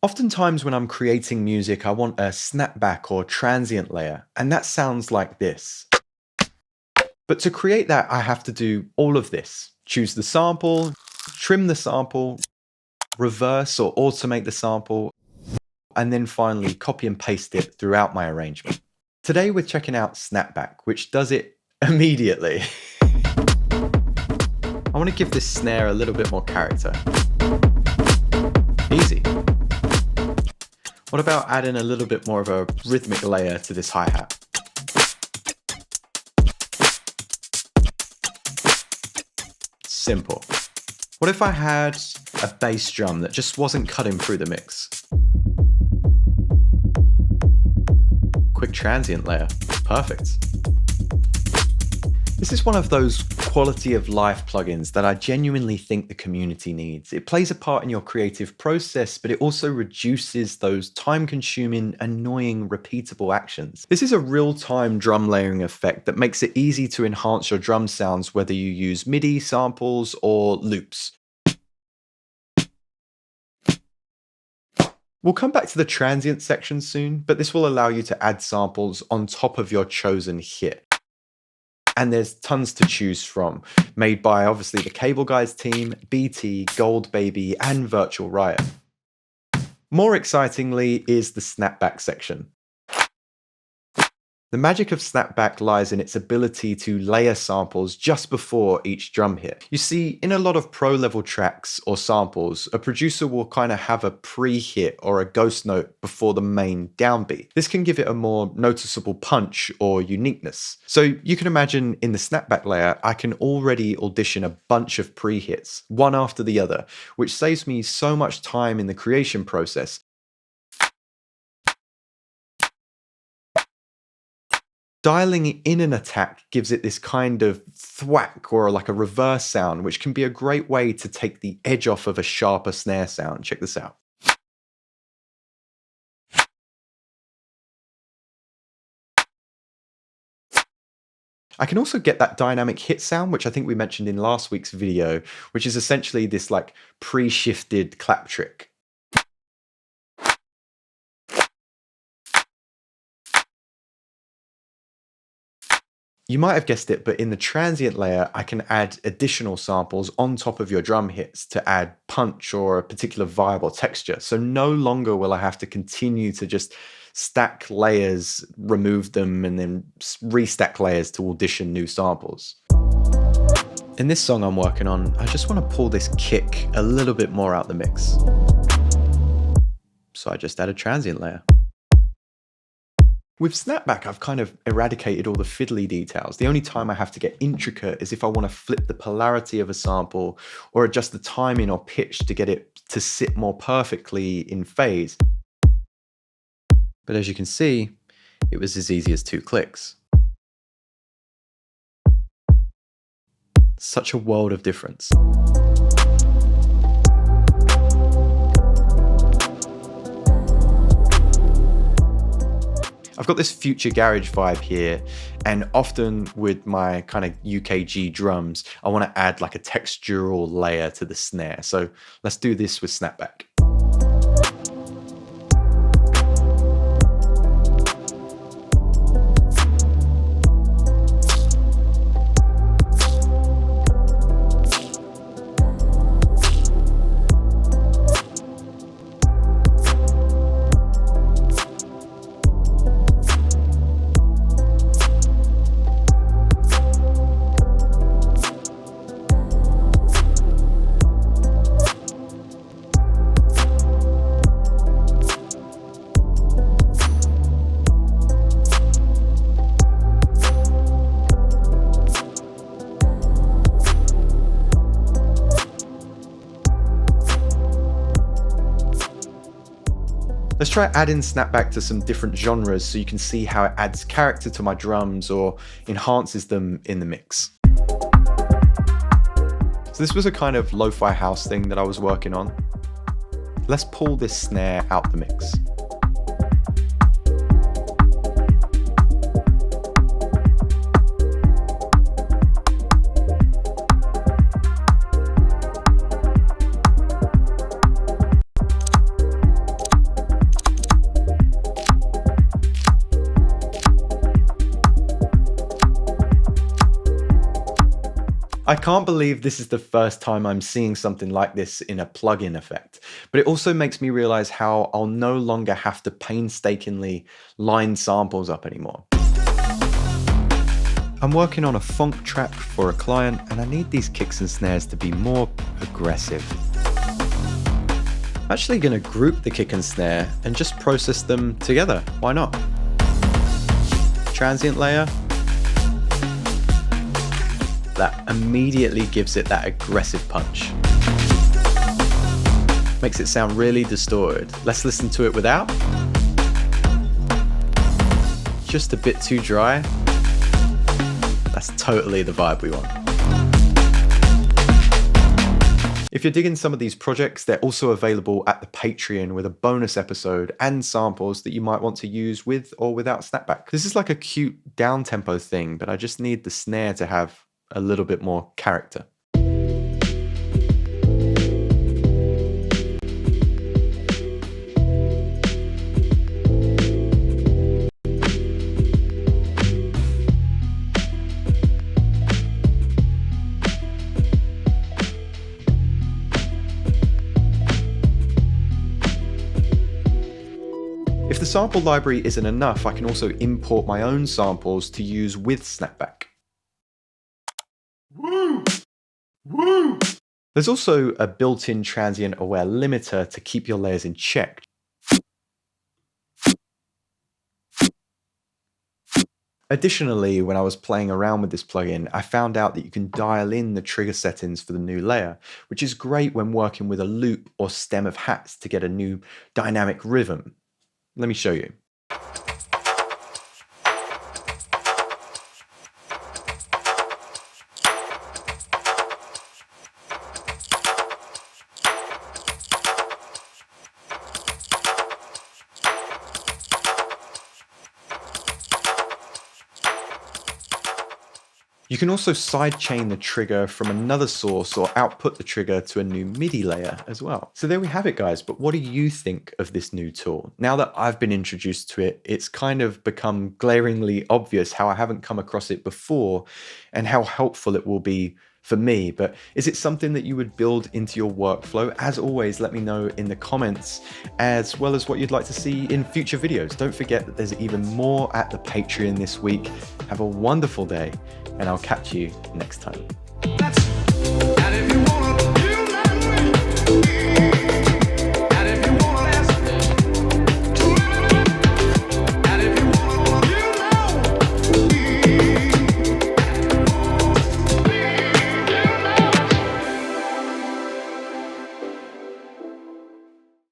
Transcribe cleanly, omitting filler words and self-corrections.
Oftentimes when I'm creating music, I want a snapback or transient layer, and that sounds like this. But to create that, I have to do all of this. Choose the sample, trim the sample, reverse or automate the sample, and then finally copy and paste it throughout my arrangement. Today we're checking out Snapback, which does it immediately. I want to give this snare a little bit more character. Easy. What about adding a little bit more of a rhythmic layer to this hi-hat? Simple. What if I had a bass drum that just wasn't cutting through the mix? Quick transient layer. Perfect. This is one of those quality of life plugins that I genuinely think the community needs. It plays a part in your creative process, but it also reduces those time-consuming, annoying, repeatable actions. This is a real-time drum layering effect that makes it easy to enhance your drum sounds whether you use MIDI samples or loops. We'll come back to the transient section soon, but this will allow you to add samples on top of your chosen hit. And there's tons to choose from, made by obviously the Cable Guys team, BT, Gold Baby, and Virtual Riot. More excitingly is the Snapback section. The magic of Snapback lies in its ability to layer samples just before each drum hit. You see, in a lot of pro-level tracks or samples, a producer will kind of have a pre-hit or a ghost note before the main downbeat. This can give it a more noticeable punch or uniqueness. So you can imagine in the Snapback layer, I can already audition a bunch of pre-hits, one after the other, which saves me so much time in the creation process. Dialing in an attack gives it this kind of thwack or like a reverse sound, which can be a great way to take the edge off of a sharper snare sound. Check this out. I can also get that dynamic hit sound, which I think we mentioned in last week's video, which is essentially this like pre-shifted clap trick. You might have guessed it, but in the transient layer, I can add additional samples on top of your drum hits to add punch or a particular vibe or texture. So no longer will I have to continue to just stack layers, remove them, and then restack layers to audition new samples. In this song I'm working on, I just want to pull this kick a little bit more out the mix. So I just add a transient layer. With Snapback, I've kind of eradicated all the fiddly details. The only time I have to get intricate is if I want to flip the polarity of a sample or adjust the timing or pitch to get it to sit more perfectly in phase. But as you can see, it was as easy as 2 clicks. Such a world of difference. I've got this future garage vibe here, and often with my kind of UKG drums, I want to add like a textural layer to the snare. So let's do this with Snapback. Let's try adding Snapback to some different genres so you can see how it adds character to my drums or enhances them in the mix. So this was a kind of lo-fi house thing that I was working on. Let's pull this snare out the mix. I can't believe this is the first time I'm seeing something like this in a plugin effect, but it also makes me realize how I'll no longer have to painstakingly line samples up anymore. I'm working on a funk track for a client and I need these kicks and snares to be more aggressive. I'm actually going to group the kick and snare and just process them together. Why not? Transient layer. That immediately gives it that aggressive punch. Makes it sound really distorted. Let's listen to it without. Just a bit too dry. That's totally the vibe we want. If you're digging some of these projects, they're also available at the Patreon with a bonus episode and samples that you might want to use with or without Snapback. This is like a cute down-tempo thing, but I just need the snare to have a little bit more character. If the sample library isn't enough, I can also import my own samples to use with Snapback. Woo! Woo! There's also a built-in transient aware limiter to keep your layers in check. Additionally, when I was playing around with this plugin, I found out that you can dial in the trigger settings for the new layer, which is great when working with a loop or stem of hats to get a new dynamic rhythm. Let me show you. You can also sidechain the trigger from another source or output the trigger to a new MIDI layer as well. So there we have it, guys, but what do you think of this new tool? Now that I've been introduced to it, it's kind of become glaringly obvious how I haven't come across it before and how helpful it will be for me. But is it something that you would build into your workflow? As always, let me know in the comments, as well as what you'd like to see in future videos. Don't forget that there's even more at the Patreon this week. Have a wonderful day, and I'll catch you next time.